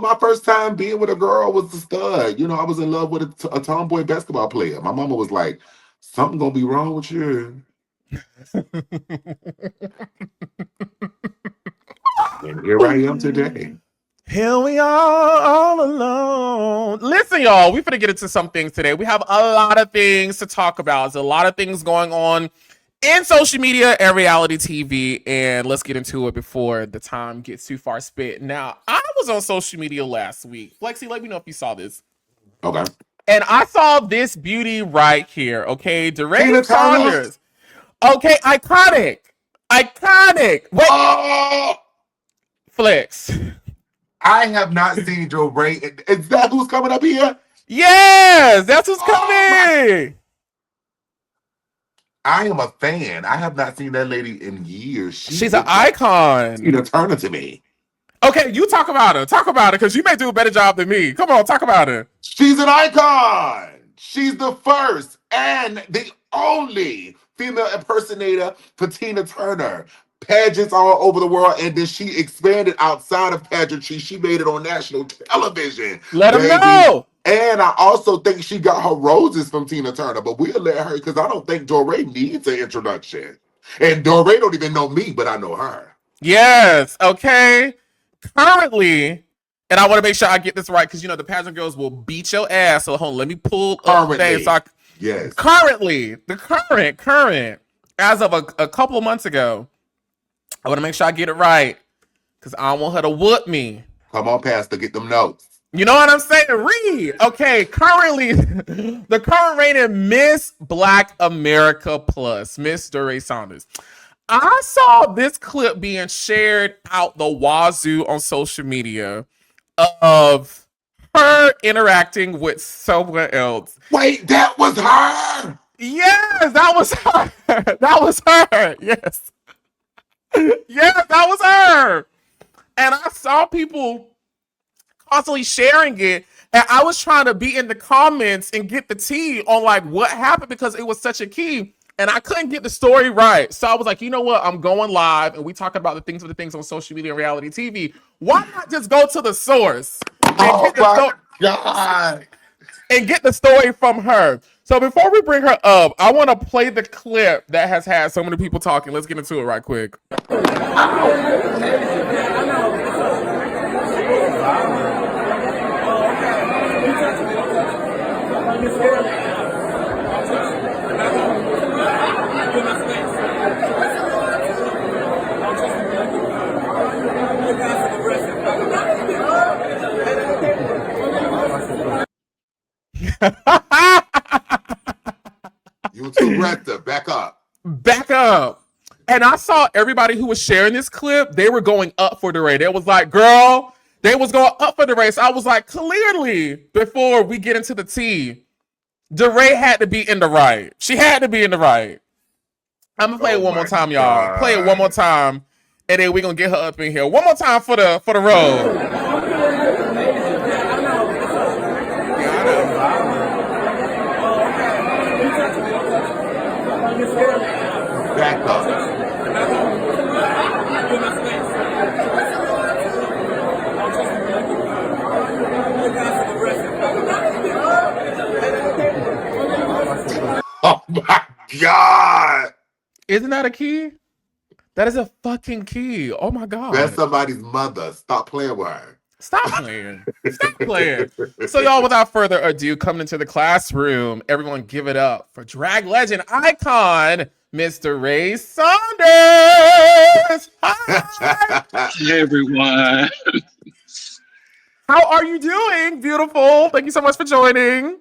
my first time being with a girl was a stud. You know, I was in love with a tomboy basketball player. My mama was like, something gonna be wrong with you. And here I am today. Here we are all alone. Listen, y'all, we finna get into some things today. We have a lot of things to talk about. There's a lot of things going on in social media and reality TV, and let's get into it before the time gets too far spent. Now, I was on social media last week. Flexi, let me know if you saw this. Okay. And I saw this beauty right here, okay? Tina Dorae Saunders. Okay, iconic. Iconic. Wait. Oh! Flex. I have not seen Dorae. Is that who's coming up here? Yes, that's who's coming. I am a fan. I have not seen that lady in years. She's an icon. Tina Turner to me. Okay, you talk about her. Talk about her, because you may do a better job than me. Come on, talk about her. She's an icon. She's the first and the only female impersonator for Tina Turner. Pageants all over the world, and then she expanded outside of pageantry. She made it on national television. Let them know. And I also think she got her roses from Tina Turner, but we'll let her, because I don't think Dorae needs an introduction. And Dorae don't even know me, but I know her. Yes, okay. Currently, and I want to make sure I get this right, because, you know, the pageant girls will beat your ass. So hold on, let me pull up the thing. So yes. Currently, the current, as of a couple of months ago, I want to make sure I get it right, because I don't want her to whoop me. Come on, Pastor, get them notes. You know what I'm saying? Read. Okay, currently, the current rated Miss Black America Plus, Miss Dorae Saunders. I saw this clip being shared out the wazoo on social media of her interacting with someone else. Wait, that was her? Yes, that was her. That was her. Yes. Yes, that was her. And I saw people constantly sharing it, and I was trying to be in the comments and get the tea on like what happened, because it was such a key, and I couldn't get the story right. So I was like, you know what? I'm going live, and we talking about the things on social media and reality TV. Why not just go to the source and God, and get the story from her? So before we bring her up, I want to play the clip that has had so many people talking. Let's get into it right quick. You too aggressive. Back up. Back up. And I saw everybody who was sharing this clip, they were going up for Dorae. They was like, girl, they was going up for Dorae. So I was like, clearly, before we get into the tea, Dorae had to be in the right. She had to be in the right. I'm gonna play it one more time, y'all. Play it one more time, and then we're gonna get her up in here. One more time for the road. Back up. Oh my God. Isn't that a key? That is a fucking key. Oh my God. That's somebody's mother. Stop playing with her. Stop playing. Stop playing. So y'all, without further ado, coming into the classroom, everyone give it up for drag legend icon, Mr. Dorae Saunders. Hi. Hey, everyone. How are you doing? Beautiful. Thank you so much for joining.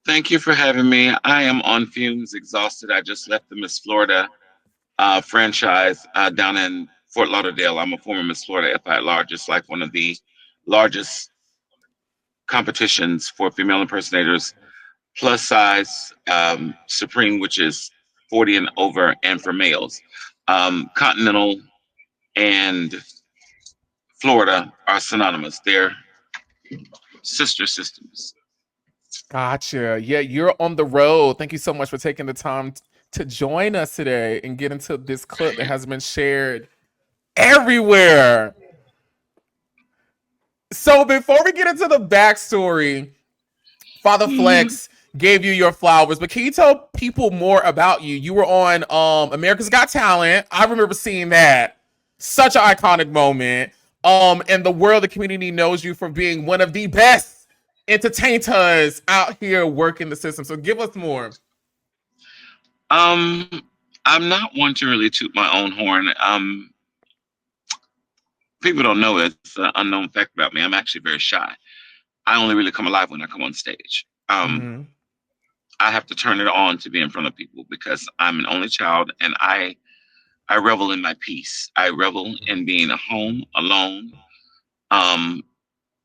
Thank you for having me. I am on fumes, exhausted. I just left the Miss Florida franchise down in Fort Lauderdale. I'm a former Miss Florida FI at large. It's like one of the largest competitions for female impersonators, plus size, Supreme, which is 40 and over, and for males. Continental and Florida are synonymous. They're sister systems. Gotcha. Yeah, you're on the road. Thank you so much for taking the time to join us today and get into this clip that has been shared everywhere. So before we get into the backstory, Father Flex gave you your flowers, but can you tell people more about you? You were on America's Got Talent. I remember seeing that. Such an iconic moment. And the world, the community knows you for being one of the best entertainers out here working the system. So give us more. Um, I'm not one to really toot my own horn. People don't know it. It's an unknown fact about me. I'm actually very shy. I only really come alive when I come on stage. Mm-hmm. I have to turn it on to be in front of people because I'm an only child and I revel in my peace. I revel in being at home alone, um,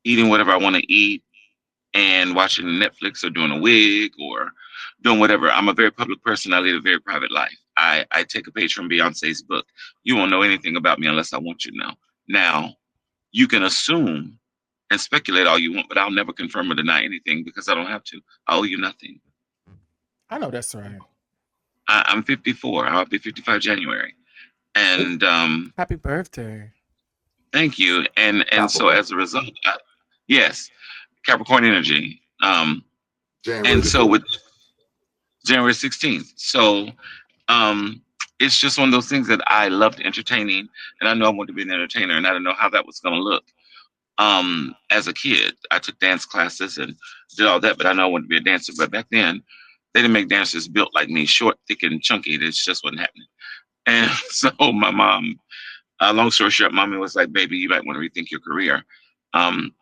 eating whatever I want to eat and watching Netflix or doing a wig or doing whatever. I'm a very public person. I lead a very private life. I take a page from Beyonce's book. You won't know anything about me unless I want you to know. Now, you can assume and speculate all you want, but I'll never confirm or deny anything because I don't have to. I owe you nothing. I know that's right. I'm 54. I'll be 55 January. And Happy birthday. thank you. And so Capricorn. as a result, yes, Capricorn energy. January And the so 5th. with January 16th. So um, it's just one of those things that I loved entertaining, and I know I wanted to be an entertainer, and I didn't know how that was going to look. As a kid, I took dance classes and did all that, but I know I wanted to be a dancer. But back then, they didn't make dancers built like me, short, thick, and chunky. It just wasn't happening. And so my mom, long story short, mommy was like, "Baby, you might want to rethink your career." Um,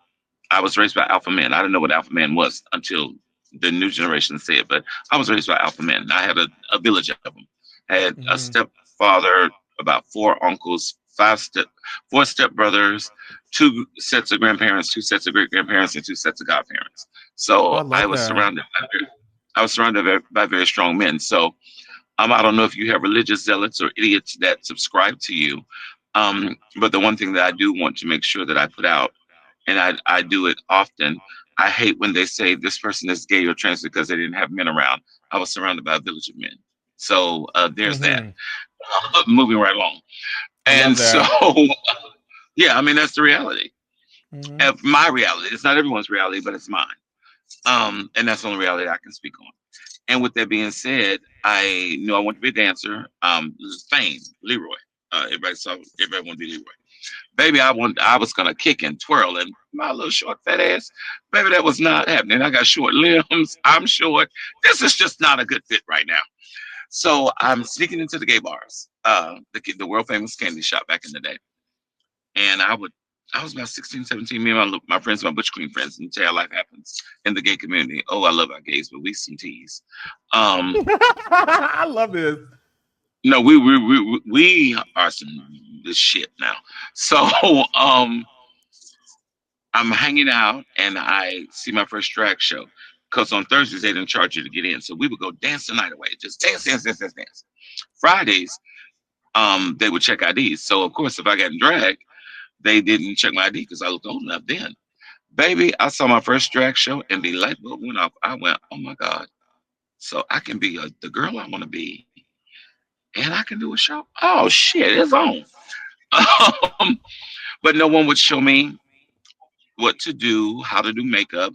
I was raised by alpha men. I didn't know what alpha man was until the new generation said, but I was raised by alpha men. I had a village of them. I had a Mm-hmm. stepfather, about four uncles, four stepbrothers, two sets of grandparents, two sets of great grandparents, and two sets of godparents. Oh, So I love that. I was surrounded by very strong men. So I don't know if you have religious zealots or idiots that subscribe to you, but the one thing that I do want to make sure that I put out, and I do it often. I hate when they say this person is gay or trans because they didn't have men around. I was surrounded by a village of men. So there's that. Mm-hmm. Moving right along. I love And so, that. yeah, I mean, that's the reality. Mm-hmm. My reality. It's not everyone's reality, but it's mine. And that's the only reality I can speak on. And with that being said, I knew I wanted to be a dancer. Fame, Leroy. Everybody wanted to be Leroy. Baby, I was gonna kick and twirl and my little short fat ass. Baby, that was not happening. I got short limbs. I'm short. This is just not a good fit right now. So I'm sneaking into the gay bars, the world famous candy shop back in the day. And I was about 16, 17. Me and my friends, my Butch Queen friends, and tell how life happens in the gay community. Oh, I love our gays, but we some tease. Um, I love this. no, we are some this shit now. So I'm hanging out and I see my first drag show. Because on Thursdays they didn't charge you to get in. So we would go dance the night away. Just dance, dance, dance, dance, dance. Fridays, they would check IDs. So of course if I got in drag, they didn't check my ID because I looked old enough then. Baby, I saw my first drag show and the light bulb went off. I went, oh my God. So I can be the girl I want to be and I can do a show. Oh shit, it's on. um, but no one would show me what to do, how to do makeup.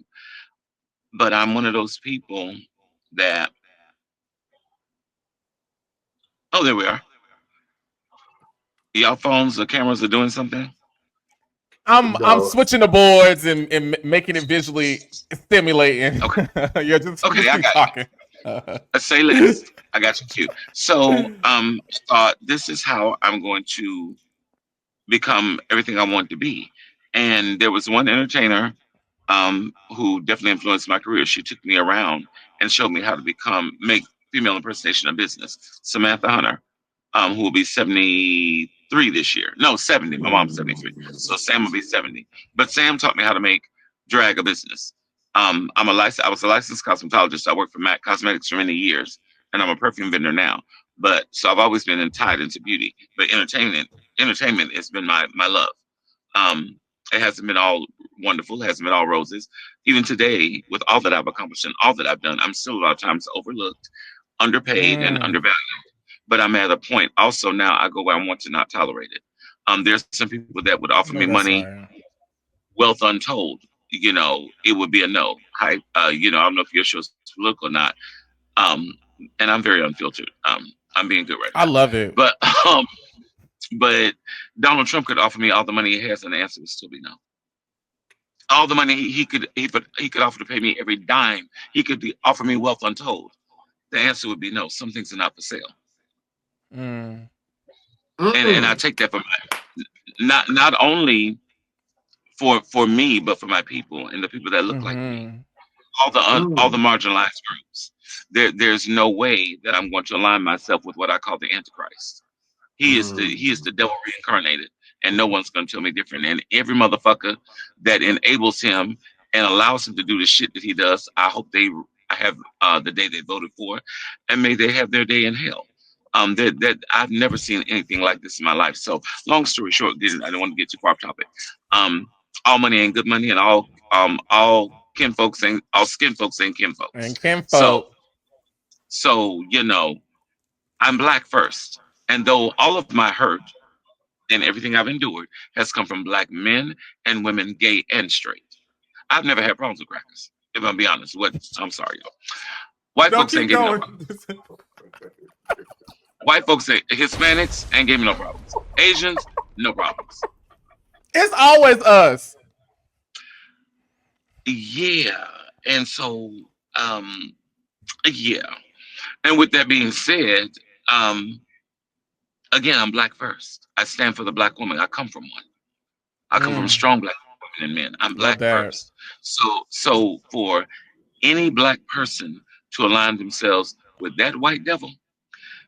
But I'm one of those people that, oh, there we are. Y'all phones or cameras are doing something? I'm No, switching the boards and making it visually stimulating. Okay. Yeah, just Okay, I keep got you. talking. Say less. I got you too. So, this is how I'm going to become everything I want to be. And there was one entertainer who definitely influenced my career. She took me around and showed me how to make female impersonation a business. Samantha Hunter, who will be 73 this year. No, 70. My mom's 73. So Sam will be 70. But Sam taught me how to make drag a business. I was a licensed cosmetologist. I worked for MAC Cosmetics for many years, and I'm a perfume vendor now. But so I've always been tied into beauty. But entertainment has been my love. Um, it hasn't been all wonderful, it hasn't been all roses. Even today, with all that I've accomplished and all that I've done, I'm still a lot of times overlooked, underpaid, and Mm, undervalued. But I'm at a point also now I go where I want to not tolerate it. There's some people that would I offer know me that's money right. wealth untold, it would be a no. I don't know if your show's political or not. Um, and I'm very unfiltered. I'm being good right I now. love it. But but Donald Trump could offer me all the money he has, and the answer would still be no. All the money he could offer to pay me every dime. He could offer me wealth untold. The answer would be no. Some things are not for sale. Mm. And I take that for not only for me, but for my people and the people that look like me. Mm-hmm. All the marginalized groups. There's no way that I'm going to align myself with what I call the Antichrist. He is the devil reincarnated, and no one's going to tell me different. And every motherfucker that enables him and allows him to do the shit that he does, I hope they have the day they voted for, and may they have their day in hell. That I've never seen anything like this in my life. So, long story short, I don't want to get too far off topic. Um, all money ain't good money, and all kin folks ain't all skin folks ain't kin folks. And kinfolk. So I'm black first, and though all of my hurt and everything I've endured has come from black men and women, gay and straight. I've never had problems with crackers. If I'm be honest, I'm sorry, y'all. White Don't folks ain't keep gave me no going. problems. White folks ain't Hispanics ain't gave me no problems. Asians, no problems. It's always us. Yeah, and so yeah. And with that being said, um, again, I'm black first. I stand for the black woman. I come from one. I come from Mm. strong black women and men. I'm Love black that. first. So for any black person to align themselves with that white devil,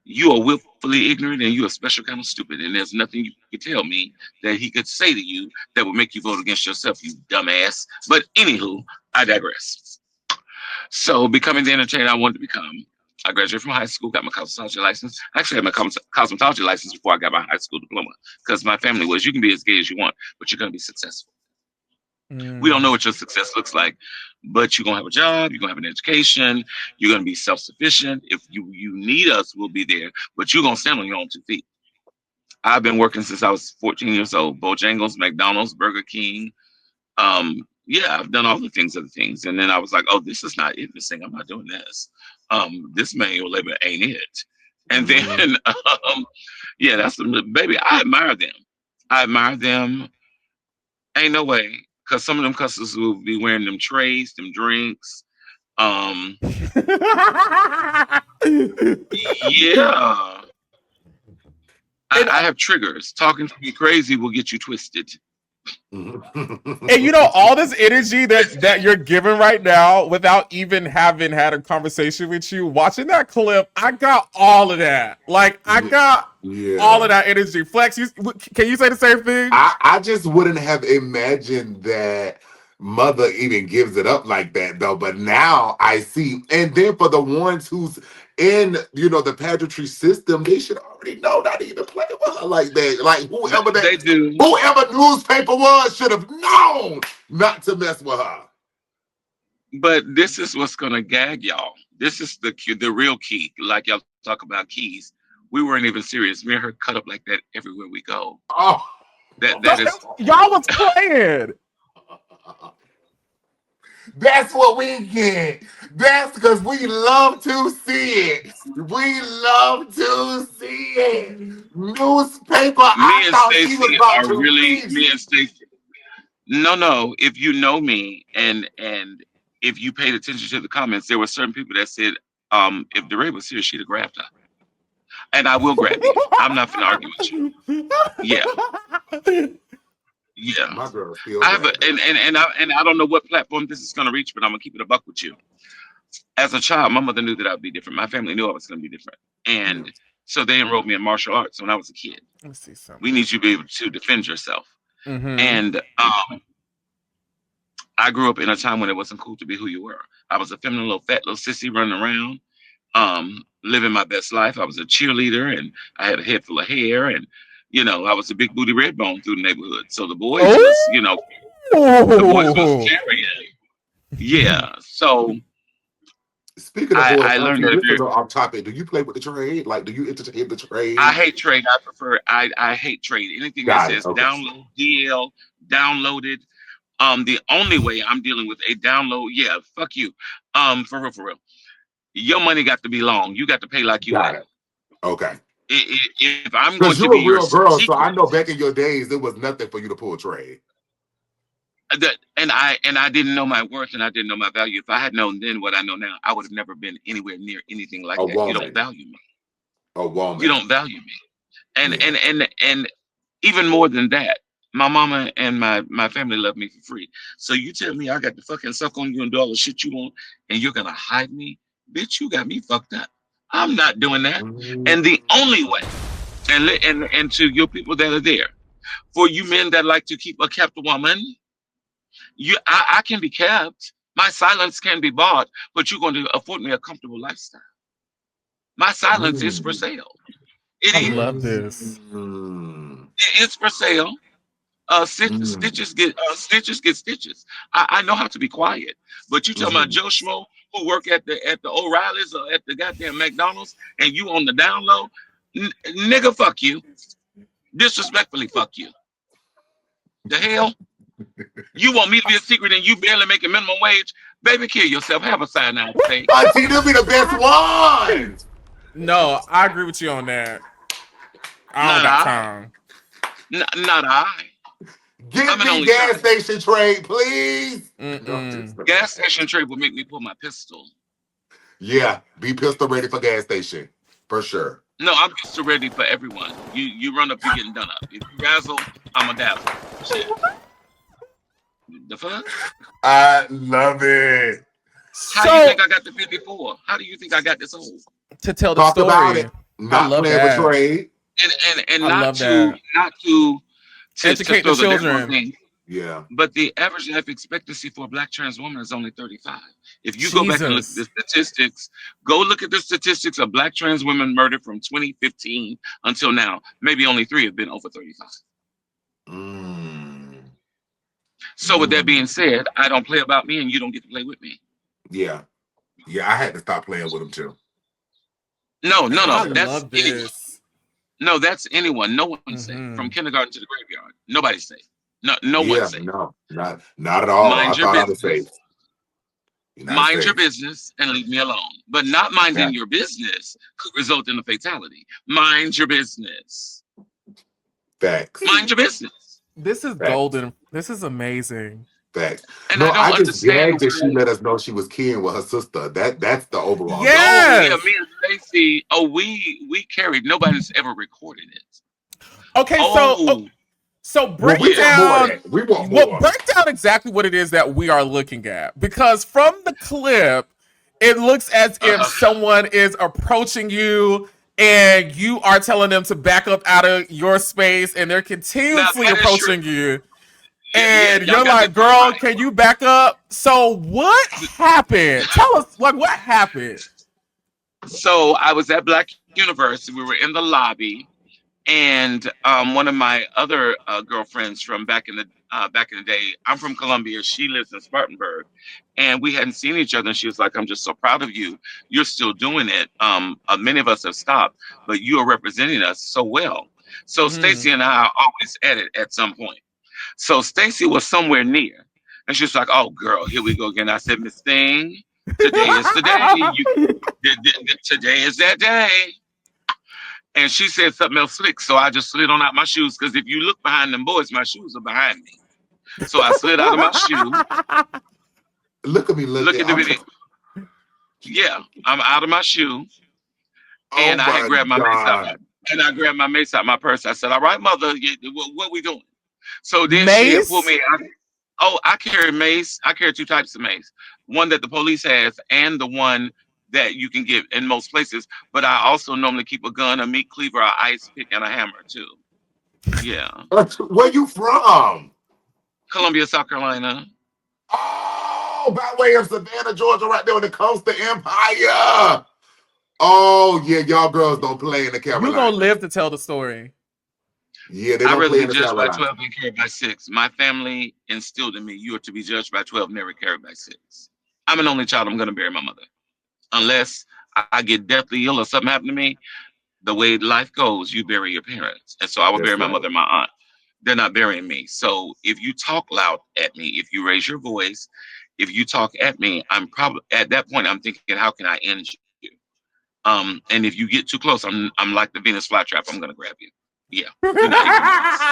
you are willfully ignorant and you're a special kind of stupid. And there's nothing you could tell me that he could say to you that would make you vote against yourself, you dumbass. But anywho, I digress. So becoming the entertainer I wanted to become, I graduated from high school, got my cosmetology license. I actually had my cosmetology license before I got my high school diploma because my family was, you can be as gay as you want, but you're going to be successful. We don't know Mm. what your success looks like, but you're going to have a job, you're going to have an education, you're going to be self-sufficient. If you need us, we'll be there, but you're going to stand on your own 2 feet. I've been working since I was 14 years old. Bojangles, McDonald's, Burger King. Yeah, I've done all the things. And then I was like, oh, this is not it. This thing, I'm not doing this. This manual labor ain't it. And then, yeah, that's the baby. I admire them. I admire them. Ain't no way. Because some of them customers will be wearing them trays, them drinks. Um, yeah. and, I have triggers. Talking to me crazy will get you twisted. and you know all this energy that you're giving right now without even having had a conversation with you. Watching that clip, I got all of that. Like I got all of Yeah. that energy. Flex, can you say the same thing? I just wouldn't have imagined that mother even gives it up like that though. But now I see. And then for the ones who's in, the pageantry system, they should already know not to even play with her like that. Like They do. whoever newspaper was should have known not to mess with her. But this is what's gonna gag y'all. This is the real key. Like y'all talk about keys. We weren't even serious. Me and her cut up like that everywhere we go. Oh. That is Y'all was playing. That's what we get. That's because we love to see it. We love to see it. Newspaper, I me and thought she was Stacy about are to really read. me and Stacy. No. If you know me and if you paid attention to the comments, there were certain people that said, if DeRay was here, she'd have grabbed her. And I will grab you. I'm not gonna argue with you. Yeah. Yeah. My girl still I have a, grabbing. and I don't know what platform this is gonna reach, but I'm gonna keep it a buck with you. As a child, my mother knew that I'd be different. My family knew I was gonna be different. Yeah. And so they enrolled me in martial arts when I was a kid. Let me see something. We need you to be able to defend yourself. Mm-hmm. And I grew up in a time when it wasn't cool to be who you were. I was a feminine little fat little sissy running around, living my best life. I was a cheerleader and I had a head full of hair and I was a big booty red bone through the neighborhood. So the boys was, the boys was Oh. carrying. Yeah. So Speaking of boys, I learned Auntie, that if this is you're off topic. Do you play with the trade? Like, do you entertain the I trade? hate trade. I hate trade. Anything that Got it. says Okay. download DL, downloaded, The only way I'm dealing with a download, yeah, fuck you. For real, for real. Your money got to be long. You got to pay like you Got ain't. it. Okay. If I'm going Because to you're be a your real girl, so I secret, know back in your days, it was nothing for you to pull trade. and I didn't know my worth and I didn't know my value. If I had known then what I know now, I would have never been anywhere near anything like A that. You don't woman. value me. A You woman. don't value me. And Yeah. even more than that, my mama and my family love me for free. So you tell me I got to fucking suck on you and do all the shit you want, and you're gonna hide me, bitch? You got me fucked up. I'm not doing that. And the only way, and to your people that are there, for you men that like to keep a kept woman, I can be kept. My silence can be bought, but you're going to afford me a comfortable lifestyle. My silence is for Mm. sale. It I love is. this. Mm. It is for sale. Mm. Stitches get stitches. I know how to be quiet, but you talking about Mhm. Joe Schmo who work at the O'Reillys or at the goddamn McDonald's, and you on the down low, nigga, fuck you. Disrespectfully, fuck you. The hell, you want me to be a secret and you barely making minimum wage? Baby, kill yourself. Have a cyanide steak. Auntie, they'll be the best ones. No, I agree with you on that. I don't Not got I. time. Not I. I'm Get an me only gas child. station trade, please. No, Mm-mm. Gas station trade would make me pull my pistol. yeah, be pistol ready for gas station. For sure. No, I'm pistol ready for everyone. You run up, you getting done up. If you razzle, I'm a dazzle. Shit. The fuck? I love it. How you So think I got the 54? How do you think I got this old? to tell the Talk about story, it. I Not love playing with that. trade. And I not love to that. not to to Educate the throw the damn on children. thing. Yeah. But the average life expectancy for a black trans woman is only 35. If you go back and look at the Jesus. statistics, go look at the statistics of black trans women murdered from 2015 until now. Maybe only 3 have been over 35. Mm. So with that being Mm. said, I don't play about me and you don't get to play with me. Yeah. Yeah, I had to stop playing with him too. No, I no, had I no. to. That's love anyone. this. No, that's anyone. No one's safe. Hmm. From kindergarten to the graveyard. Nobody's safe. No one's Yeah, safe. no, not at all. I Mind your thought I was safe. business. You're not Mind your safe. business and leave me alone. But not minding Yeah. your business could result in a fatality. Mind your business. Facts. Mind your business. This is Facts. golden. This is amazing. Facts. And No, I I don't just understand gagged that she why. let us know she was keying with her sister. That's the overall Oh goal. yeah, Yes. me and Stacey. Oh, we carried. Nobody's ever recorded it. Okay, Oh so Well, break we want yeah. more of down that. We want what more. break down exactly what it is that we are looking at. Because from the clip, it looks as if Uh, someone is approaching you and you are telling them to back up out of your space and they're now continuously that is true. approaching you. Yeah, And y'all you're got that like, part girl, right. can you back up? So what happened? Tell us, like, what happened? So I was at Black University. We were in the lobby, and one of my other girlfriends from back in the day. I'm from Columbia. She lives in Spartanburg, and we hadn't seen each other. And she was like, "I'm just so proud of you. You're still doing it. Many of us have stopped, but you are representing us so well." So Mm-hmm. Stacy and I are always at it at some point. So Stacy was somewhere near, and she was like, "Oh, girl, here we go again." I said, "Miss Thing, today is the day. Today is that day." And she said something else slick, so I just slid on out my shoes. Because if you look behind them boys, my shoes are behind me. So I slid out of my shoe. Look at me Look looking. at the video. Yeah, I'm out of my shoe, Oh and I had my grabbed my mace out my God. and I grabbed my mace out my purse. I said, "All right, mother, what we doing?" So then she had pulled Mace? me out. Oh, I carry mace. I carry 2 types of mace. One that the police has, and the one that you can get in most places. But I also normally keep a gun, a meat cleaver, a ice pick, and a hammer too. Yeah. Where you from? Columbia, South Carolina. Oh, by way of Savannah, Georgia, right there on the coast of Empire. Oh, yeah, y'all girls don't play in the You gonna Carolinas. live to tell the story. Yeah, they I'd don't rather play be in the judged by Carolinas. 12 than carried by 6. My family instilled in me, you are to be judged by 12, never carried by 6. I'm an only child. I'm going to bury my mother. Unless I get deathly ill or something happen to me, the way life goes, you bury your parents. And so I will bury That's my right. mother and my aunt. they're not burying me. So if you talk loud at me, if you raise your voice, if you talk at me, I'm probably at that point I'm thinking, how can I end you? And if you get too close, I'm like the Venus flytrap. I'm gonna grab you. Yeah, you can take them notes.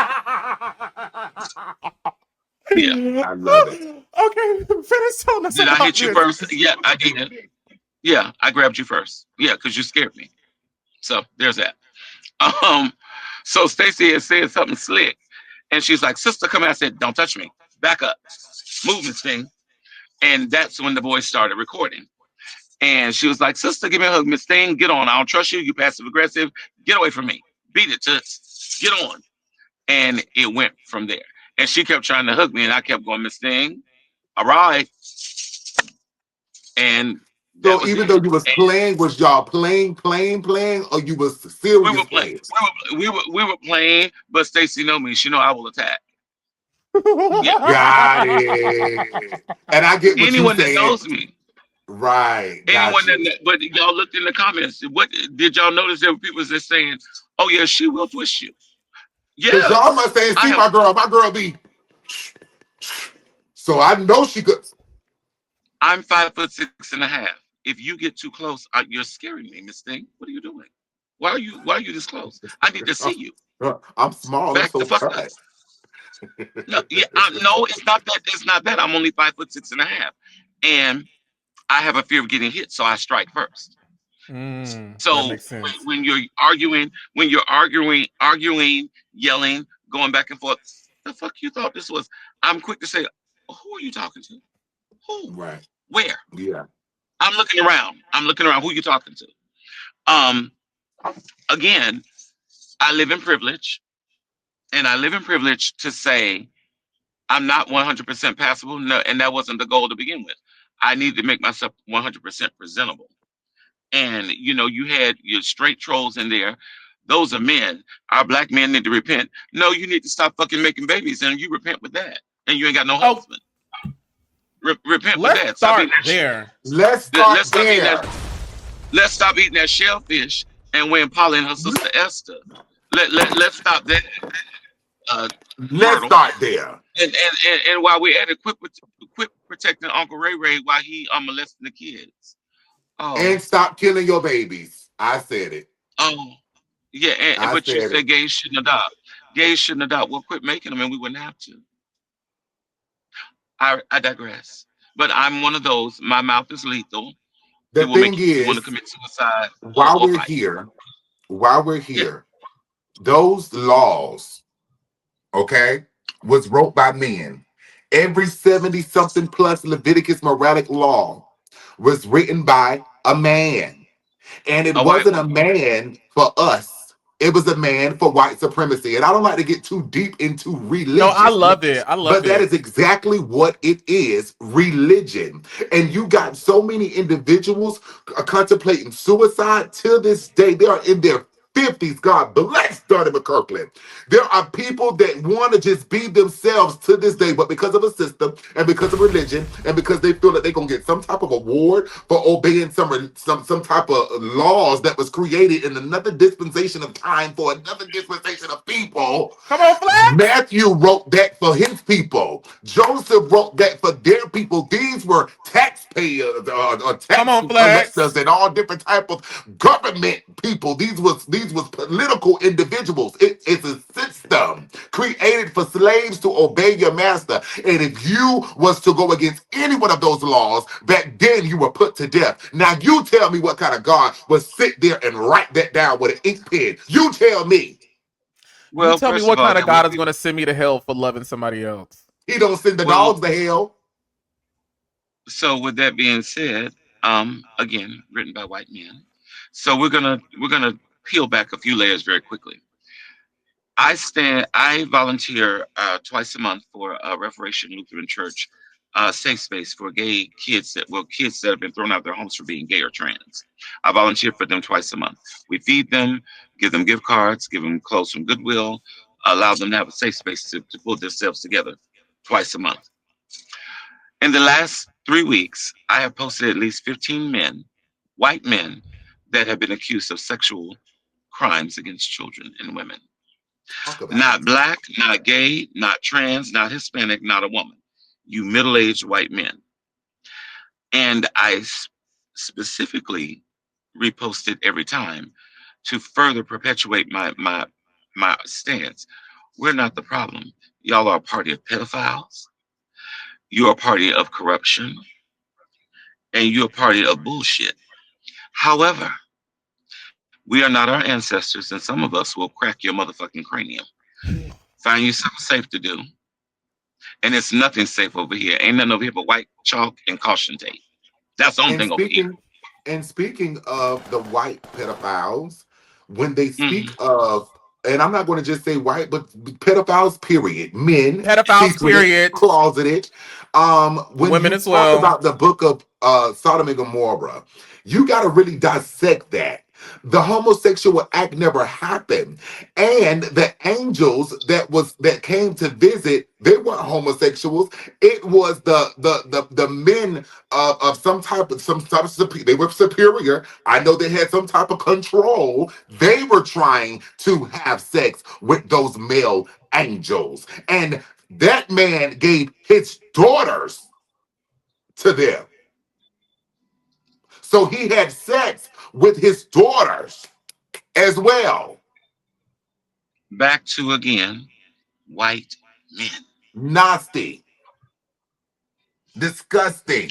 Yeah. I love it. Okay, finish telling us Did I about hit you this. first? Yeah, I did. Yeah, I grabbed you first. Yeah, because you scared me. So there's that. Um, so Stacy had said something slick, and she's like, "Sister, come here." I said, "Don't touch me. Back up. Move this thing." And that's when the boys started recording. And she was like, "Sister, give me a hug, Miss Thing. Get on. I don't trust you. You passive aggressive. Get away from me. Beat it, Toots. Get on." And it went from there. And she kept trying to hug me, and I kept going, "Miss Thing, all right." And that So was even it. though you was playing, was y'all playing, or you was We were serious playing. playing? We were playing, but Stacy know me. She know I will attack. Yeah. Got it. And I get what you Anyone that saying. knows me, Right. anyone Got you. that, but y'all looked in the comments. What did y'all notice? There were people that saying, "Oh yeah, she will twist you." Cause y'all Yes, must say, I see have. my girl be. So I know she could. I'm 5'6.5". If you get too close, you're scaring me, Miss Thing. What are you doing? Why are you this close? I need to see you. I'm small. I'm Back so the fuck up. fat. No, yeah, no, it's not that. It's not that. I'm only 5'6.5", and I have a fear of getting hit, so I strike first. That So makes sense. when you're arguing, yelling, going back and forth, the fuck you thought this was? I'm quick to say, who are you talking to? Who? Right. Where? Yeah. I'm looking around. I'm looking around. Who you talking to? Um, again, I live in privilege, and I live in privilege to say I'm not 100% passable. No, and that wasn't the goal to begin with. I need to make myself 100% presentable. And you had your straight trolls in there. Those are men. Our black men need to repent. No, you need to stop fucking making babies, and you repent with that. And you ain't got no Oh, husband. Repent with let's that. Stop eating start that. there. Let's Let's start stop eating that. there. Let's stop eating that shellfish. And when Polly and her sister Esther, let's stop that Let's myrtle. start there. And while we're at it, quit protecting Uncle Ray Ray while he molesting the kids. Oh, And stop killing your babies. I said it. oh. Yeah, I but you said said it. gays shouldn't adopt. Gays shouldn't adopt. Well, quit making them, and we wouldn't have to. I digress. But I'm one of those. My mouth is lethal. It The will thing make you want to is, commit suicide while or we're fight. here, while we're Yeah. here, those laws, okay, was wrote by men. Every 70 something plus Leviticus moralic law was written by a man. And it A white wasn't a woman. man for us. It was a man for white supremacy. And I don't like to get too deep into No, I religion, love it. I love but that it. is exactly what it is, religion. And you got so many individuals contemplating suicide till this day. They are in their 50s. God bless Donnie McKirkland. There are people that want to just be themselves to this day, but because of a system and because of religion and because they feel that they're gonna get some type of award for obeying some type of laws that was created in another dispensation of time for another dispensation of people. Come on, Flex. Matthew wrote that for his people. Joseph wrote that for their people. These were taxpayers or Come tax on, collectors Flex. and all different type of government people. These was political individuals. It's a system created for slaves to obey your master. And if you was to go against any one of those laws, back then you were put to death. Now you tell me what kind of God would sit there and write that down with an ink pen. You tell me. You Well, tell me first of what all, kind there of were God is people. going to send me to hell for loving somebody else. He don't send the Well, dogs to hell. so with that being said, again, written by white men. So we're gonna peel back a few layers very quickly. I volunteer twice a month for a Reformation Lutheran Church safe space for gay kids kids that have been thrown out of their homes for being gay or trans. I volunteer for them twice a month. We feed them, give them gift cards, give them clothes from Goodwill, allow them to have a safe space to pull themselves together twice a month. In the last 3 weeks, I have posted at least 15 men, white men, that have been accused of sexual crimes against children and women. Talk about Not it. black, not gay, not trans, not Hispanic, not a woman. You middle-aged white men. And specifically reposted every time to further perpetuate my stance. We're not the problem. Y'all are a party of pedophiles. You're a party of corruption, and you're a party of bullshit. However, we are not our ancestors, and some of us will crack your motherfucking cranium. Find you something safe to do, and it's nothing safe over here. Ain't nothing over here but white chalk and caution tape. That's the only And thing over here. speaking of the white pedophiles, when they speak Hmm. of, and I'm not going to just say white, but pedophiles, period, men, Pedophiles, secret, period. closeted. When Women you as talk well. about the book of Sodom and Gomorrah, you got to really dissect that. The homosexual act never happened, and the angels that came to visit, they weren't homosexuals. It was the men of they were superior. I know they had some type of control. They were trying to have sex with those male angels, and that man gave his daughters to them. So he had sex with his daughters as well. Back to again, white men. Nasty, disgusting.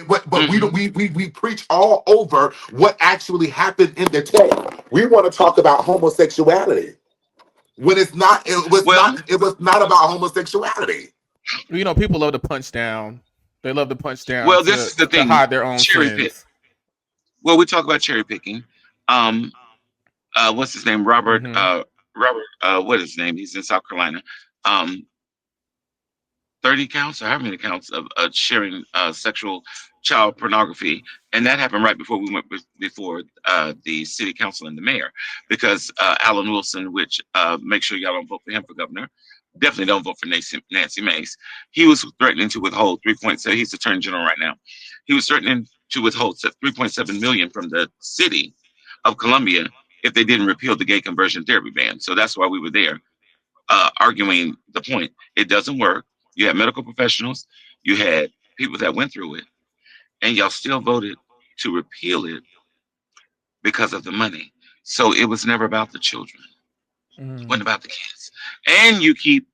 But we Hmm. don't we preach all over what actually happened in the text. We want to talk about homosexuality when Well, it was not about homosexuality. People love to punch down. They love to punch down well, this is the to thing. hide their own Cherry pick. sins. Well, we talk about cherry picking. Um, what's his name? Robert. Hmm. Robert. What is his name? He's in South Carolina. Um, 30 counts or how many counts of sharing sexual child pornography, and that happened right before we went before the city council and the mayor, because Alan Wilson, which make sure y'all don't vote for him for governor, definitely don't vote for Nancy Mace. He was threatening to withhold 3.7. He's attorney general right now. He was threatening to withhold 3.7 million from the city of Columbia if they didn't repeal the gay conversion therapy ban. So that's why we were there arguing the point. It doesn't work. You had medical professionals, you had people that went through it, and y'all still voted to repeal it because of the money. So it was never about the children. It Mm. wasn't about the kids. And you keep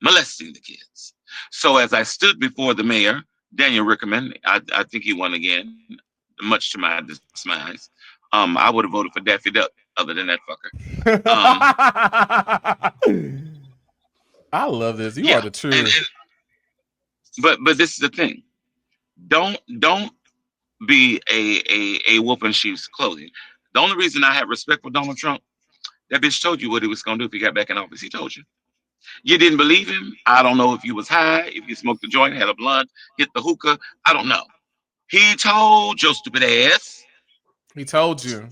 molesting the kids. So as I stood before the mayor, Daniel Rickerman, I think he won again, much to my dismay. I would have voted for Daffy Duck other than that fucker. Um, I love this. You yeah, are the and truth. but this is the thing. Don't be a wolf in sheep's clothing. The only reason I have respect for Donald Trump, that bitch told you what he was gonna do if he got back in office. He told you. You didn't believe him. I don't know if you was high, if you smoked a joint, had a blunt, hit the hookah. I don't know. He told your stupid ass. He told you.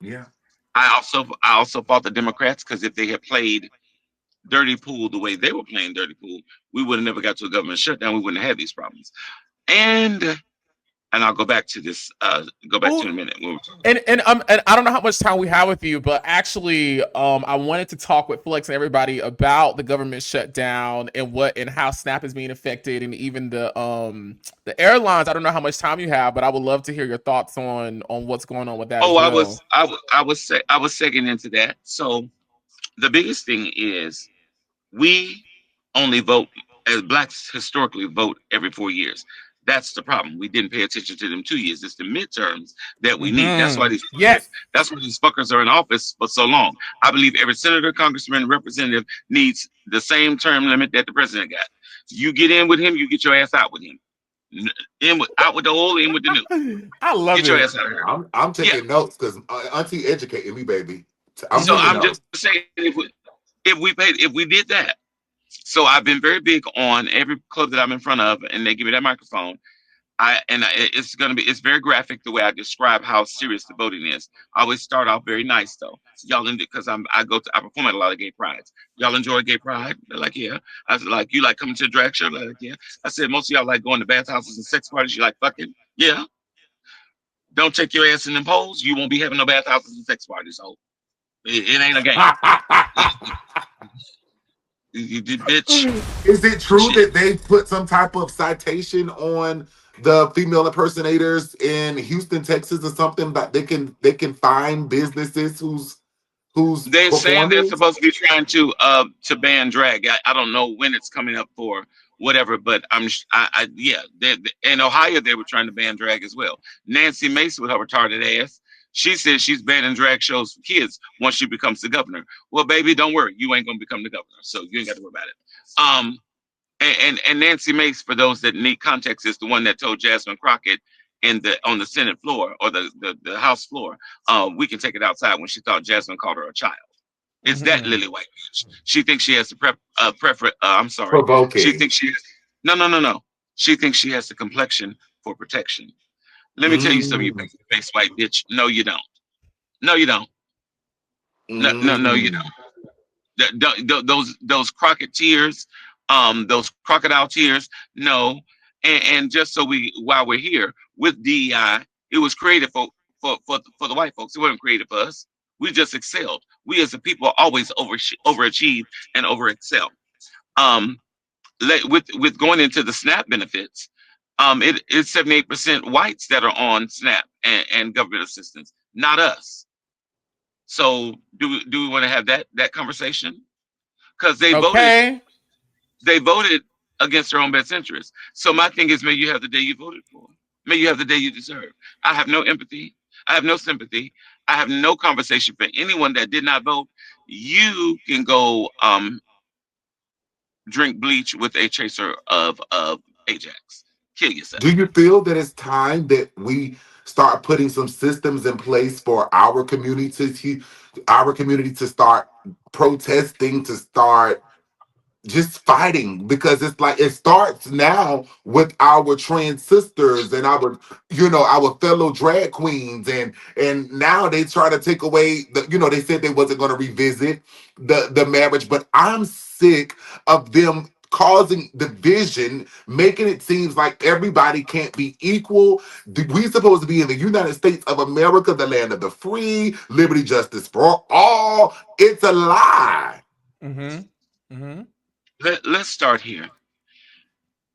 Yeah. I also fought the Democrats because if they had played dirty pool the way they were playing dirty pool, we would have never got to a government shutdown. We wouldn't have had these problems. And and I'll go back to this. Go back to Well, in a minute. and I don't know how much time we have with you, but actually, I wanted to talk with Flex and everybody about the government shutdown and how SNAP is being affected, and even the airlines. I don't know how much time you have, but I would love to hear your thoughts on what's going on with that as Oh, well. I was second into that. So the biggest thing is we only vote as blacks historically vote every 4 years. That's the problem. We didn't pay attention to them 2 years. It's the midterms that we need. Mm-hmm. Yes. That's why these fuckers are in office for so long. I believe every senator, congressman, and representative needs the same term limit that the president got. You get in with him, you get your ass out with him. Out with the old, in with the new. I love Get your it. ass out of here. I'm Yeah. taking notes because Auntie educated me, baby. I'm So taking Mm-hmm. I'm just notes. saying, if we did that, so I've been very big on every club that I'm in front of, and they give me that microphone. It's very graphic the way I describe how serious the voting is. I always start off very nice though. Y'all into because I perform at a lot of gay prides. Y'all enjoy gay pride? They're like, yeah. I was like, you like coming to a drag show? They're like, yeah. I said, most of y'all like going to bathhouses and sex parties. You like fucking? Yeah. Don't take your ass in them holes. You won't be having no bathhouses and sex parties. So It ain't a game. You did, bitch. Is it true Shit. that they put some type of citation on the female impersonators in Houston, Texas, or something that they can find businesses who's They're saying they're performing? supposed to be trying to ban drag. I don't know when it's coming up for whatever, but yeah. In Ohio they were trying to ban drag as well. Nancy Mace with her retarded ass. She says she's banning drag shows for kids once she becomes the governor. Well, baby, don't worry, you ain't gonna become the governor, so you ain't got to worry about it. And Nancy Mace, for those that need context, is the one that told Jasmine Crockett in the on the Senate floor or the House floor, we can take it outside when she thought Jasmine called her a child. It's that Mm-hmm. lily white bitch. She thinks she has the prefer. I'm sorry. She Provoking. thinks she has, no, no, no, no. She thinks she has the complexion for protection. Let me tell you something, you Mm, face white bitch. No, you don't. No, you don't. No, no, no, you mm. don't. Those Crockett tears, those crocodile tears. No, and just so we while we're here with DEI, it was created for the white folks. It wasn't created for us. We just excelled. We as a people always overachieve and over excel. Um, with going into the SNAP benefits, it's 78% whites that are on SNAP and government assistance, not us. So do we want to have that conversation? Because Okay. they voted against their own best interest. So my thing is, may you have the day you voted for. May you have the day you deserve. I have no empathy. I have no sympathy. I have no conversation for anyone that did not vote. You can go drink bleach with a chaser of Ajax. Kill yourself. Do you feel that it's time that we start putting some systems in place for our community to start protesting, to start just fighting, because it's like it starts now with our trans sisters and our fellow drag queens, and now they try to take away they said they wasn't going to revisit the marriage, but I'm sick of them causing division, making it seems like everybody can't be equal. We supposed to be in the United States of America, the land of the free, liberty, justice for all. It's a lie. Mm-hmm. Mm-hmm. Let's start here.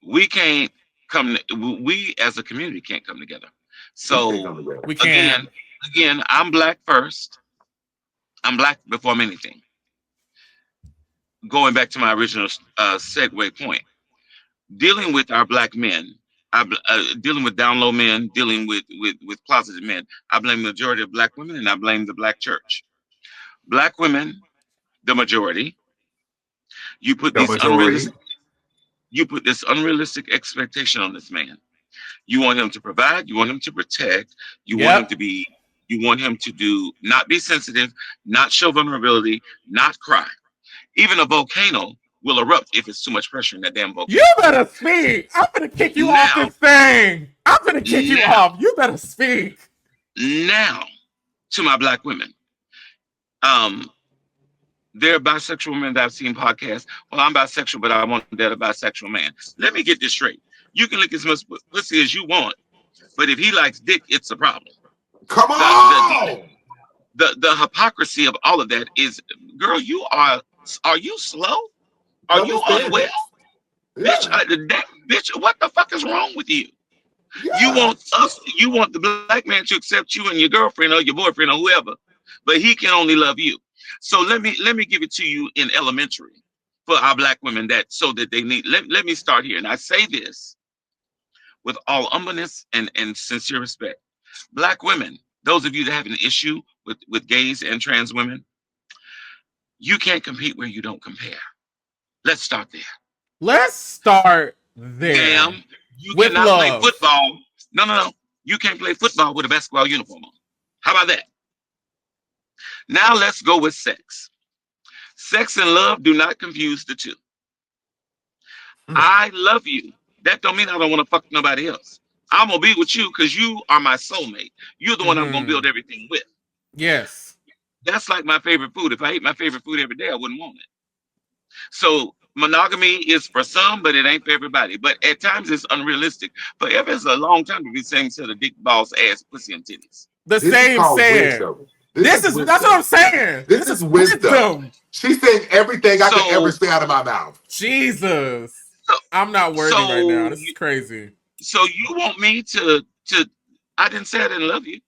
We can't come. We as a community can't come together. We can't So come together. We can't. again, I'm black first. I'm black before I'm anything. Going back to my original segue point, dealing with our black men, dealing with down low men, dealing with closeted men. I blame the majority of black women, and I blame the black church. Black women, the majority. You put The these majority. unrealistic, you put this unrealistic expectation on this man. You want him to provide. You want him to protect. You want him Yep. to be. You want him to do not be sensitive, not show vulnerability, not cry. Even a volcano will erupt if it's too much pressure in that damn You volcano. better speak. I'm gonna kick you off Now, this thing. I'm gonna kick you now, off. You better speak. now, to my black women. Um, there are bisexual men that I've seen podcasts. Well, I'm bisexual, but I want to date a bisexual man. Let me get this straight. You can lick as much pussy as you want, but if he likes dick, it's a problem. Come The the on. the hypocrisy of all of that is, girl, are you slow? Are Double you unwell? standards. Bitch, Yeah. bitch, what the fuck is wrong with you? Yeah. You want the black man to accept you and your girlfriend or your boyfriend or whoever, but he can only love you. So let me give it to you in elementary for our black women, that so that they need. Let me start here, and I say this with all humbleness and sincere respect. Black women, those of you that have an issue with gays and trans women, you can't compete where you don't compare. Let's start there. Let's start there Ma'am, you with cannot play love. football. No, no, no. You can't play football with a basketball uniform on. How about that? Now let's go with sex. Sex and love do not confuse the two. I love you. That don't mean I don't want to fuck nobody else. I'm gonna be with you because you are my soulmate. You're the one I'm gonna Mm-hmm. build everything with. Yes. That's like my favorite food. If I ate my favorite food every day, I wouldn't want it. So monogamy is for some, but it ain't for everybody. But at times it's unrealistic. Forever is a long time to be saying to the dick, balls, ass, pussy, and titties. The This is same called said. wisdom. This is that's what I'm saying. This This is is wisdom. wisdom. She's saying everything I could ever So, say out of my mouth. Jesus. so, I'm not worthy right now. so, This is crazy. so you want me to? I didn't say I didn't love you.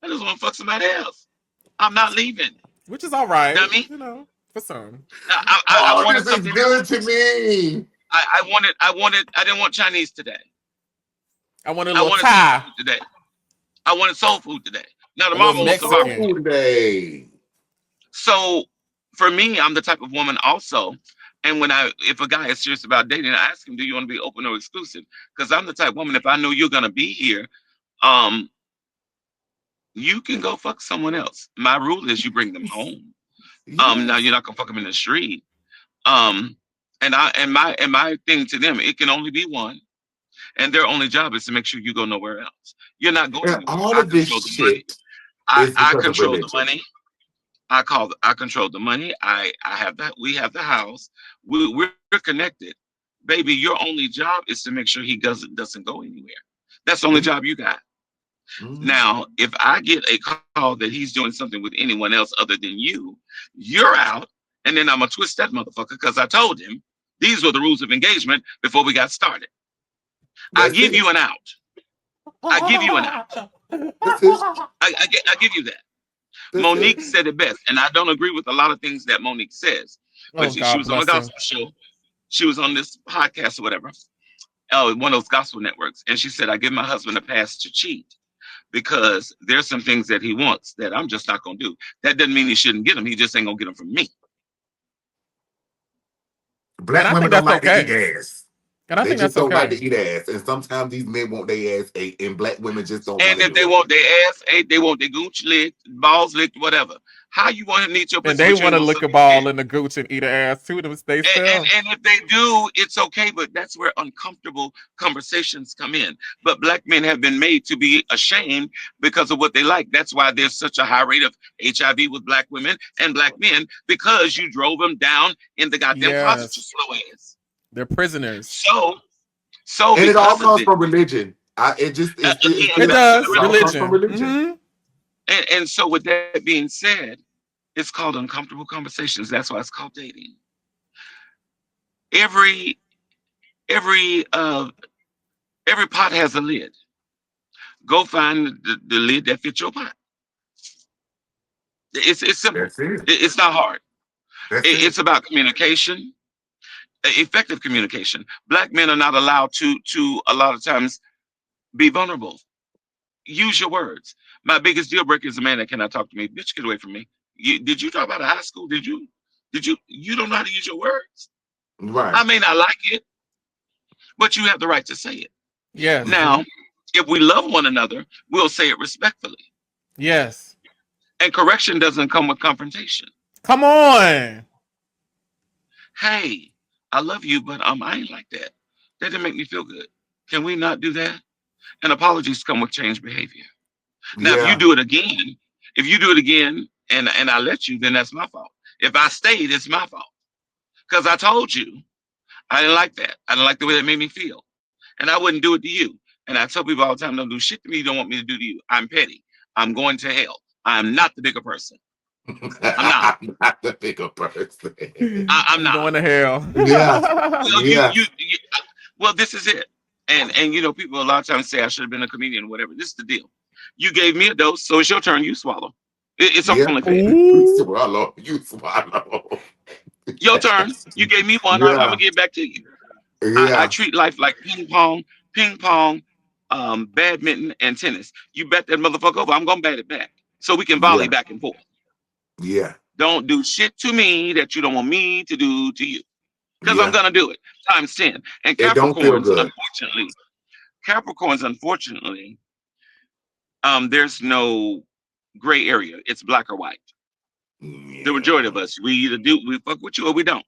I just want to fuck somebody else. I'm not leaving. Which is all right, Dummy. for some. I Oh, wanted this is something good else. to me. I didn't want Chinese today. I want a I little wanted Thai, seafood today. I wanted soul food today. Now a the little mama Some wants a soul barbecue. Mexican. food today. So for me, I'm the type of woman also. And if a guy is serious about dating, I ask him, do you want to be open or exclusive? Because I'm the type of woman, if I know you're gonna be here, um, you can go fuck someone else. My rule is you bring them home. Now Yes. you're not gonna fuck them in the street. Um, and my thing to them, it can only be one, and their only job is to make sure you go nowhere else. You're not going And anywhere. all I of this control the money. shit I, is I because of control the religion. money. I control the money. I have that. We have the house. We're connected, baby. Your only job is to make sure he doesn't go anywhere. That's the only job you got. Mhm. Now, if I get a call that he's doing something with anyone else other than you're out, and then I'm gonna twist that motherfucker because I told him these were the rules of engagement before we got started. I That's give it. you an out. I give you an out. That's it. I give you that. That's it. Monique said it best, and I don't agree with a lot of things that Monique says, but Oh, she God was on a bless her. gospel show. She was on this podcast or whatever, one of those gospel networks, and she said, "I give my husband a pass to cheat because there's some things that he wants that I'm just not gonna do. That doesn't mean he shouldn't get them. He just ain't gonna get them from me." And Black I women think don't that's like to eat okay. ass. And I They think just that's don't like okay. to eat ass. And sometimes these men want their ass ate, and black women just don't want And to if they do it. want their ass ate, they want their gooch licked, balls licked, whatever. How you want him to eat your And pussy, they but you want ain't to gonna lick suck a his dick? ball in the gooch and eat an ass too. Them they and, and, sell. and if they do, it's okay, but that's where uncomfortable conversations come in. But black men have been made to be ashamed because of what they like. That's why there's such a high rate of HIV with black women and black men, because you drove them down in the goddamn closet, you Yes. slow ass. They're prisoners. So And it all because of comes this, from religion. It again, It still, back to does. the it all comes religion. from Religion. religion. Mm-hmm. And so with that being said, it's called uncomfortable conversations. That's why it's called dating. Every every uh every pot has a lid. Go find the lid that fits your pot. It's simple. That's it. It's not hard. That's it. It's about communication, effective communication. Black men are not allowed to a lot of times be vulnerable. Use your words. My biggest deal breaker is a man that cannot talk to me. Bitch, get away from me. Did you talk about a high school? You don't know how to use your words? I Right. may not like it, but you have the right to say it. Yes. Hmm. Now, if we love one another, we'll say it respectfully. Yes. And correction doesn't come with confrontation. Come on. Hey, I love you, but I ain't like that. That didn't make me feel good. Can we not do that? And apologies come with changed behavior. Now, Yeah. if you do it again and I let you, then that's my fault. If I stayed, it's my fault. Because I told you I didn't like that. I didn't like the way that made me feel. And I wouldn't do it to you. And I tell people all the time, don't do shit to me you don't want me to do to you. I'm petty. I'm going to hell. I'm not the bigger person. I'm not. I'm not the bigger person. I'm I'm not. going to hell. Yeah. Well, Yeah. well, this is it. And people a lot of times say I should have been a comedian or whatever. This is the deal. You gave me a dose, so it's your turn. You swallow. It's Yeah. only fair. You Ooh. swallow. You swallow. Your turn. You gave me one. I'm gonna Yeah. give back to you. I Yeah. treat life like ping pong, badminton, and tennis. You bet that motherfucker over. I'm gonna bat it back so we can volley Yeah. back and forth. Yeah. Don't do shit to me that you don't want me to do to you, because I'm Yeah. gonna do it times 10. And It don't feel good. Capricorns, unfortunately, there's no gray area. It's black or white. The majority Yeah. of us, we fuck with you or we don't.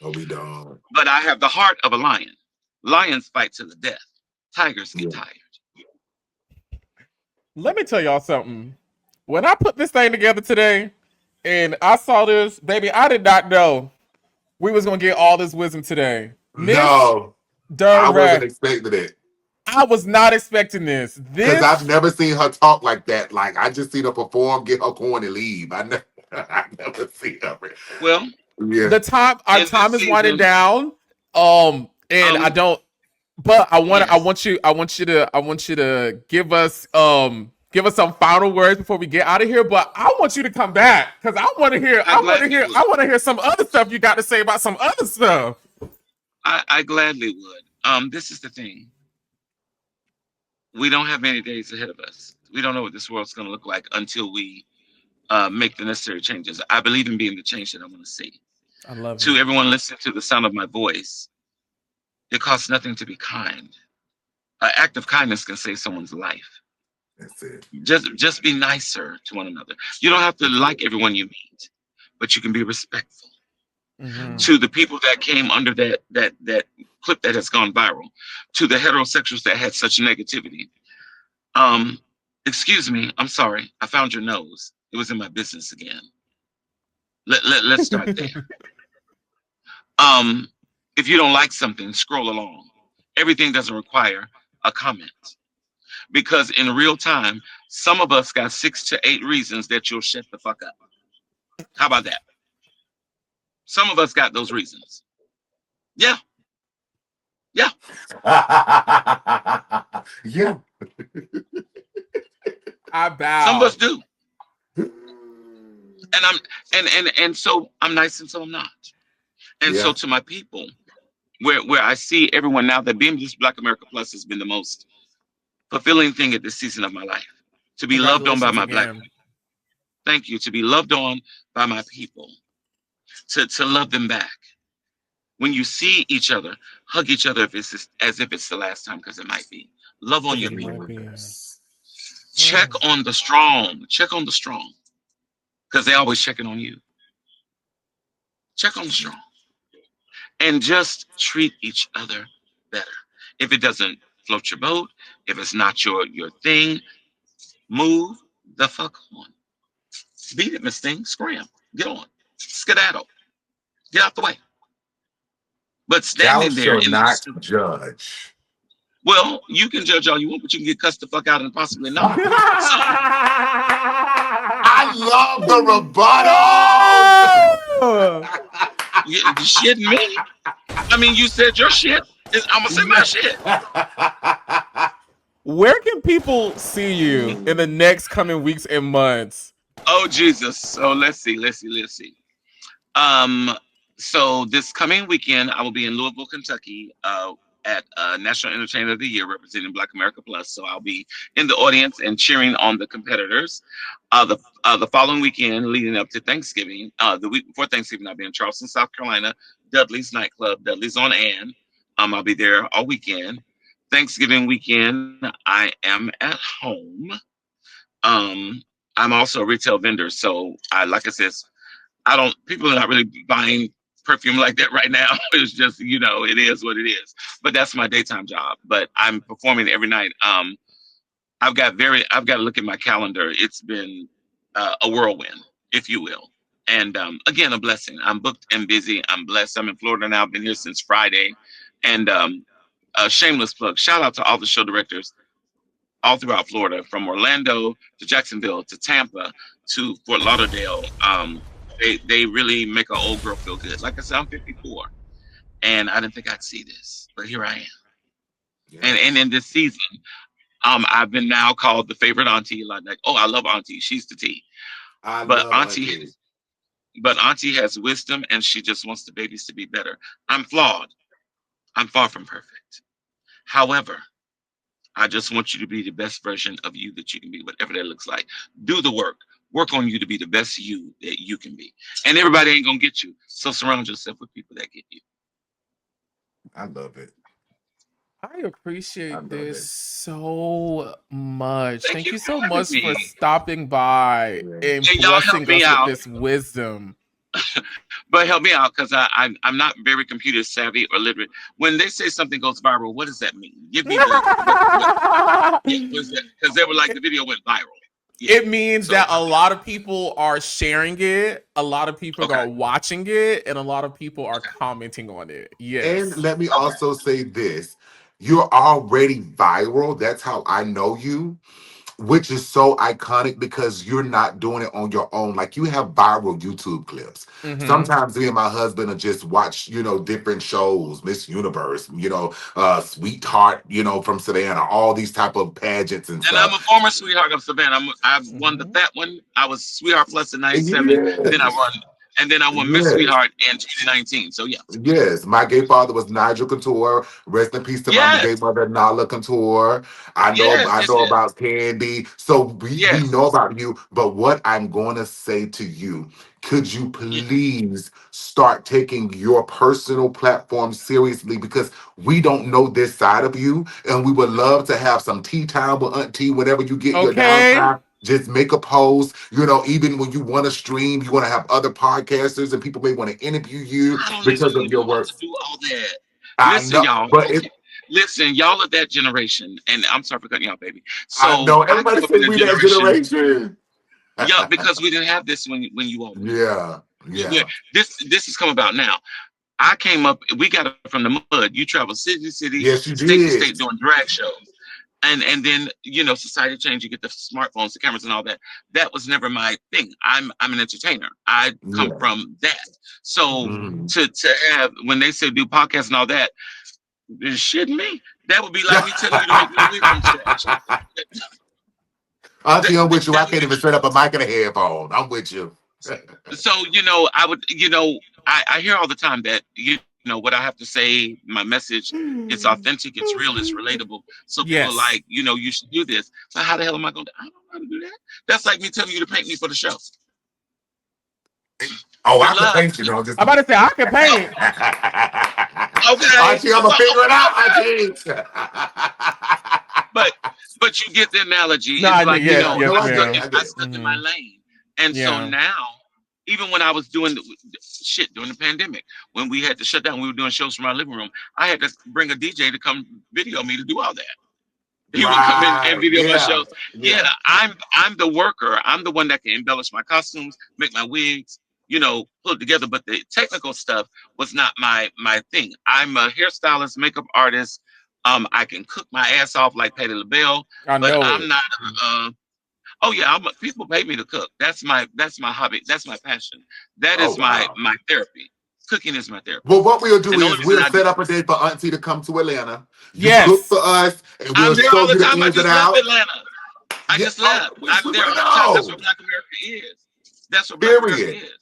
Oh, we don't. But I have the heart of a lion. Lions fight to the death. Tigers get Yeah. tired. Let me tell y'all something. When I put this thing together today and I saw this, baby, I did not know we was gonna get all this wisdom today. Miss No, I wasn't Dorae, expecting it. I was not expecting this. Because I've This never seen her talk like that. Like I just seen her perform, get her coin, and leave. I never seen her. Well, Yeah, our in this time is winding season, down. And I um, don't. But yes, I want you to give us some final words before we get out of here. But I want you to come back because I gladly would. I want to hear some other stuff you got to say about some other stuff. I gladly would. This is the thing. We don't have many days ahead of us. We don't know what this world's going to look like until we make the necessary changes. I believe in being the change that I want to see. I love To it. everyone listening to the sound of my voice, it costs nothing to be kind. An act of kindness can save someone's life. that's it. Just be nicer to one another. You don't have to like everyone you meet, but you can be respectful. Mm-hmm. To the people that came under that clip that has gone viral, to the heterosexuals that had such negativity. Um, Excuse me, I'm sorry. I found your nose. It was in my business again. Let's start there. Um, if you don't like something, scroll along. Everything doesn't require a comment. Because in real time, some of us got 6 to 8 reasons that you'll shut the fuck up. How about that? Some of us got those reasons. Yeah, yeah. Yeah. I Some of us bow. do. And I'm and so I'm nice and so I'm not. And so Yeah. to my people, where I see everyone now that being this Black America Plus has been the most fulfilling thing at this season of my life. To be loved on by Congratulations my black again. people. Thank you. To be loved on by my people. To love them back. When you see each other, hug each other if it's just, as if it's the last time, because it might be. Love on Because your it might people. be. Yes. Check on the strong. Check on the strong. Because they always checking on you. Check on the strong. And just treat each other better. If it doesn't float your boat, if it's not your thing, move the fuck on. Beat it, Miss Thing. Scram. Get on. Skedaddle. Get out the way. But Thou standing there shall in the not judge. well, you can judge all you want, but you can get cussed the fuck out and possibly not. So I love the rebuttals. you shitting me. I mean, you said your shit. I'm gonna say my shit. Where can people see you in the next coming weeks and months? Oh Jesus. So let's see. Um, so this coming weekend, I will be in Louisville, Kentucky, at National Entertainer of the Year, representing Black America Plus. So I'll be in the audience and cheering on the competitors. The following weekend, leading up to Thanksgiving, the week before Thanksgiving, I'll be in Charleston, South Carolina, Dudley's nightclub, Dudley's on Ann. I'll be there all weekend. Thanksgiving weekend, I am at home. Um, I'm also a retail vendor, so like I said, I don't. People are not really buying perfume like that right now. It's just it is what it is. But that's my daytime job. But I'm performing every night. I've got to look at my calendar. It's been a whirlwind, if you will. And again, a blessing. I'm booked and busy. I'm blessed. I'm in Florida now. I've been here since Friday. And a shameless plug. Shout out to all the show directors all throughout Florida, from Orlando to Jacksonville to Tampa to Fort Lauderdale. They really make an old girl feel good. Like I said, I'm 54, and I didn't think I'd see this, but here I am. Yeah. And in this season, I've been now called the favorite auntie. Like, oh, I love Auntie. She's the tea. I But love Auntie, Auntie. but Auntie has wisdom, and she just wants the babies to be better. I'm flawed. I'm far from perfect. However, I just want you to be the best version of you that you can be, whatever that looks like. Do the work. Work on you to be the best you that you can be. And everybody ain't gonna get you. So surround yourself with people that get you. I love it. I I appreciate love this it. so much. Thank Thank you you for so having much for me. stopping by Yeah. and And y'all help blessing me us with out. this wisdom. But help me out because I'm not very computer savvy or literate. When they say something goes viral, what does that mean? Give me what yeah, was that? Because they were like the video went viral. Yeah. It means So that a lot of people are sharing it, a lot of people okay. are watching it, and a lot of people are commenting on it. And Yes. let me Okay. also say this. you're already viral. That's how I know you, which is so iconic because you're not doing it on your own. Like you have viral YouTube clips. Mm-hmm. Sometimes me and my husband will just watch, different shows, Miss Universe, Sweetheart, from Savannah, all these type of pageants and And I'm a stuff. former sweetheart of Savannah. I've won the Mm-hmm. fat one. I was Sweetheart Plus in '97. Then I Yes. won, and then I won Miss Yes. Sweetheart in 2019. So yeah, Yes, my gay father was Nigel Couture. Rest in peace to my gay yes, mother, Nala Couture. I know, yes, I yes, know yes, about Candy. So we yes, know about you. But what I'm going to say to you, could you yes. please start taking your personal platform seriously? Because we don't know this side of you, and we would love to have some tea time with Auntie whenever you get your Okay. downtime. Just make a post. Even when you want to stream, you want to have other podcasters, and people may want to interview you I don't because of even your want to works. do all that. I Listen, know, y'all. but Okay, listen, y'all of that generation, and I'm sorry for cutting y'all, baby. I So know I everybody grew up in say a we that generation. generation. Yeah, because we didn't have this when you all were young. Yeah, yeah, This has come about now. I came up. We got it from the mud. You travel city to city, yes, you state to state did. doing drag shows, and then society changed. You get the smartphones, the cameras, and all that. That was never my thing. I'm an entertainer. I come Yeah. from that. So Mm-hmm. Mhm. to have when they say do podcasts and all that, it's shitting me. That would be like me telling you to make my wig from scratch. That, Auntie, I'm with you. that I would can't be even set up a mic and a headphone. I'm with you. so I would I hear all the time that what I have to say, my message, it's authentic, it's real, it's relatable. So people are like, Yes. you should do this. So how the hell am I going to? I don't know how to do that. That's like me telling you to paint me for the show. Oh, Good I could luck. paint you, just I'm about to say I can Oh, paint. okay, Auntie, I'm gonna figure it out, Auntie. but you get the analogy. No, It's I like yes, Yeah, yes, no, I get it. ma'am. I I get it. stuck in my Mm-hmm. lane, and so Yeah. now. Even when I was doing the shit during the pandemic, when we had to shut down, we were doing shows from our living room. I had to bring a DJ to come video me to do all that. He would come in and Right. video my Yeah. shows. Yeah, Yeah. I'm the worker. I'm the one that can embellish my costumes, make my wigs, put it together. But the technical stuff was not my thing. I'm a hairstylist, makeup artist. I can cook my ass off like Patti LaBelle, I but know I'm it. not. Oh yeah, people pay me to cook. That's my hobby. That's my passion. That Oh is my wow. my therapy. Cooking is my therapy. Well, what we'll do And the is only reason we'll I do set up a day for Auntie to come to Atlanta. You cook Yes. for us, and I'm we'll there show all the you the time. I ins and just left outs. Atlanta. I Yeah. just Oh, left. we I'm there want to all the time. That's where know. Black America is. That's where Black America Period. is.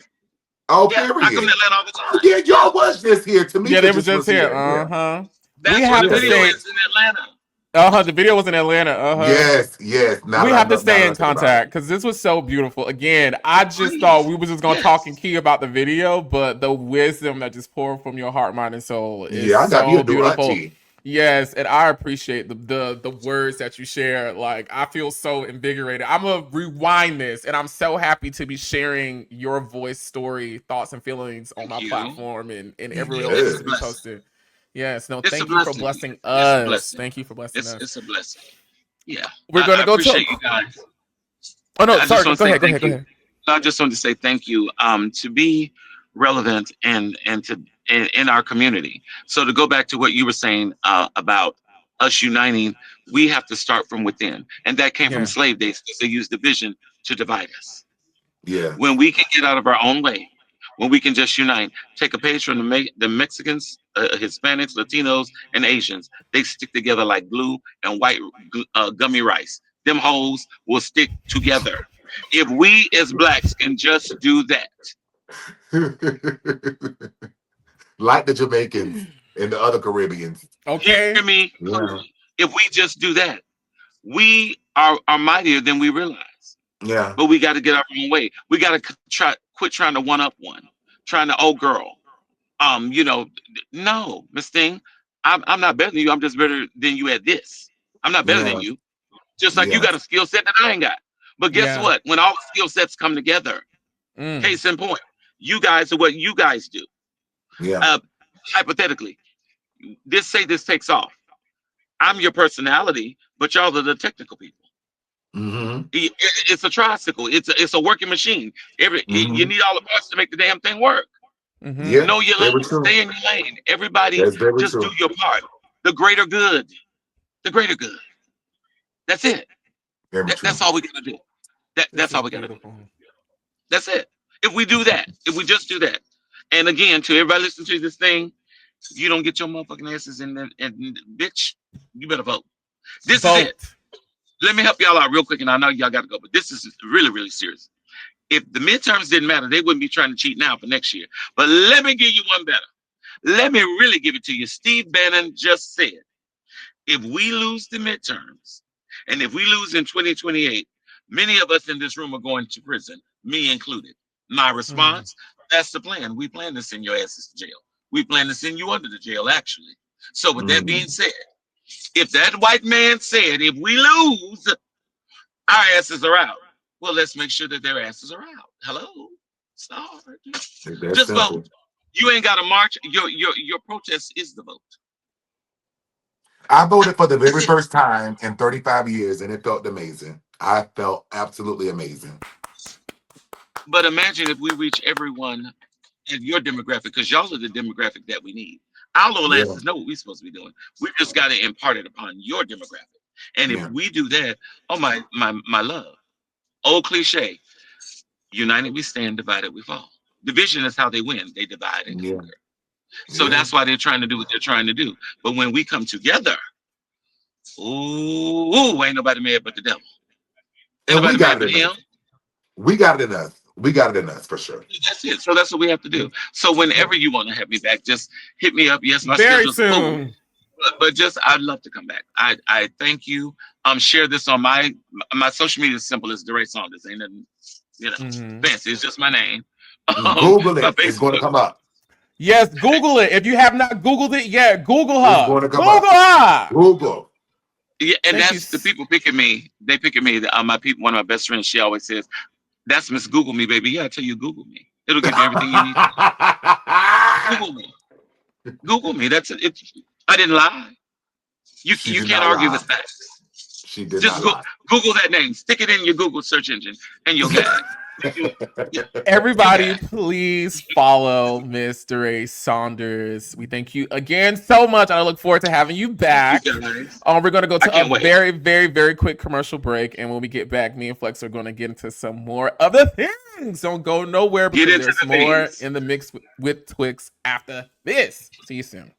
Oh, Yeah, I come to period. Atlanta all the Oh, time. yeah, Yeah, y'all was just here. Yeah, Tamika they was just just was here. here. Yeah. Uh-huh. We that's where have the to Yeah. video stay. is in Atlanta. Uh-huh. The video was in Atlanta. Uh-huh. Yes, yes. Now We that I have to know, now stay that in I think about it. contact because this was so beautiful. Again, I just thought Please. we was just gonna talk and Yes. key about the video, but the wisdom that just poured from your heart, mind, and soul is Yeah, I got me a so new beautiful. auntie. Yes, and I appreciate the words that you share. Like I feel so invigorated. I'm gonna rewind this, and I'm so happy to be sharing your voice, story, thoughts, and feelings on Thank my you. platform and everywhere else It's it's a to be Yes. blessing. posted. Yes, no, It's a thank you for blessing. blessing It's a us. blessing. Thank you for blessing It's us. it's a blessing. Yeah. We're gonna I go to. appreciate you guys. Oh no, I just sorry. want to Go say ahead. Go ahead. thank Go you. ahead. I just want to say thank you. To be relevant and to in our community. So to go back to what you were saying about us uniting, we have to start from within, and that came from Yeah. slave days because they used division to divide us. Yeah. When we can get out of our own way, when we can just unite, take a page from the Mexicans, Hispanics, Latinos, and Asians. They stick together like glue and white gummy rice. Them hoes will stick together. If we as blacks can just do that, Like the Jamaicans and the other Caribbeans. hear Okay. me Yeah. clearly. If we just do that, we are mightier than we realize. Yeah. But we got to get our own way. We got to quit trying to one up one, trying to oh girl. No, Miss Thing, I'm not better than you. I'm just better than you at this. I'm not better than Yeah. you. Just like you Yeah. got a skill set that I ain't got. But guess Yeah. what? When all the skill sets come together, Mm. case in point, you guys are what you guys do. Yeah. Uh, hypothetically, this takes off. I'm your personality, but y'all are the technical people. Mm-hmm. It's a tricycle. It's a working machine. You Mm-hmm. need all the parts to make the damn thing work. Mm-hmm. Yeah. Know your Very lane. true. Stay in your lane. Everybody, That's very just do true. your part. The greater good. The greater good. That's it. Very true. That's all we gotta do. This That's is all we gotta do. beautiful. That's it. If we do that, if we just do that, and again, to everybody listening to this thing, if you don't get your motherfucking asses in there, and bitch, you better vote. This is it. Vote. Let me help y'all out real quick, and I know y'all got to go, but this is really, really serious. If the midterms didn't matter, they wouldn't be trying to cheat now for next year. But let me give you one better. Let me really give it to you. Steve Bannon just said, if we lose the midterms, and if we lose in 2028, many of us in this room are going to prison, me included. My response, that's the plan. We plan to send your asses to jail. We plan to send you under the jail, actually. So with that being said, if that white man said, if we lose, our asses are out, well, let's make sure that their asses are out. Hello? Start. Just vote. You ain't got to march. Your protest is the vote. I voted for the very first time in 35 years, and it felt amazing. I felt absolutely amazing. But imagine if we reach everyone in your demographic, because y'all are the demographic that we need. Our little asses know what we're supposed to be doing. We just got to impart it upon your demographic. And if we do that, oh my love, old cliche, united we stand, divided we fall. Division is how they win. They divide and conquer. So that's why they're trying to do what they're trying to do. But when we come together, ooh, ain't nobody mad but the devil. Ain't nobody mad but him. We got it in us. We got it in us for sure. That's it. So that's what we have to do. So whenever you want to have me back, just hit me up. Yes, my very schedule's soon. full. But just I'd love to come back. I thank you. Share this on my social media is simple as Dorae Saunders. Ain't nothing fancy. It's just my name. Google it. It's going to come up. Yes, Google it. If you have not Googled it yet, Google her. It's going to come Google up. her. Google. Yeah, and that's the people picking me. They picking me. My people. One of my best friends. She always says, "That's Miss Google me, baby." Yeah, I tell you, Google me. It'll give you everything you need. Google me. Google me. That's it. I didn't lie. You can't argue with facts. She did just not lie. Google that name. Stick it in your Google search engine, and you'll get it. Everybody, please follow Miss Dorae Saunders. We thank you again so much. I look forward to having you back. We're going to go to a very, very, very quick commercial break. And when we get back, me and Flex are going to get into some more of the things. Don't go nowhere because there's more in the mix with Twixt after this. See you soon.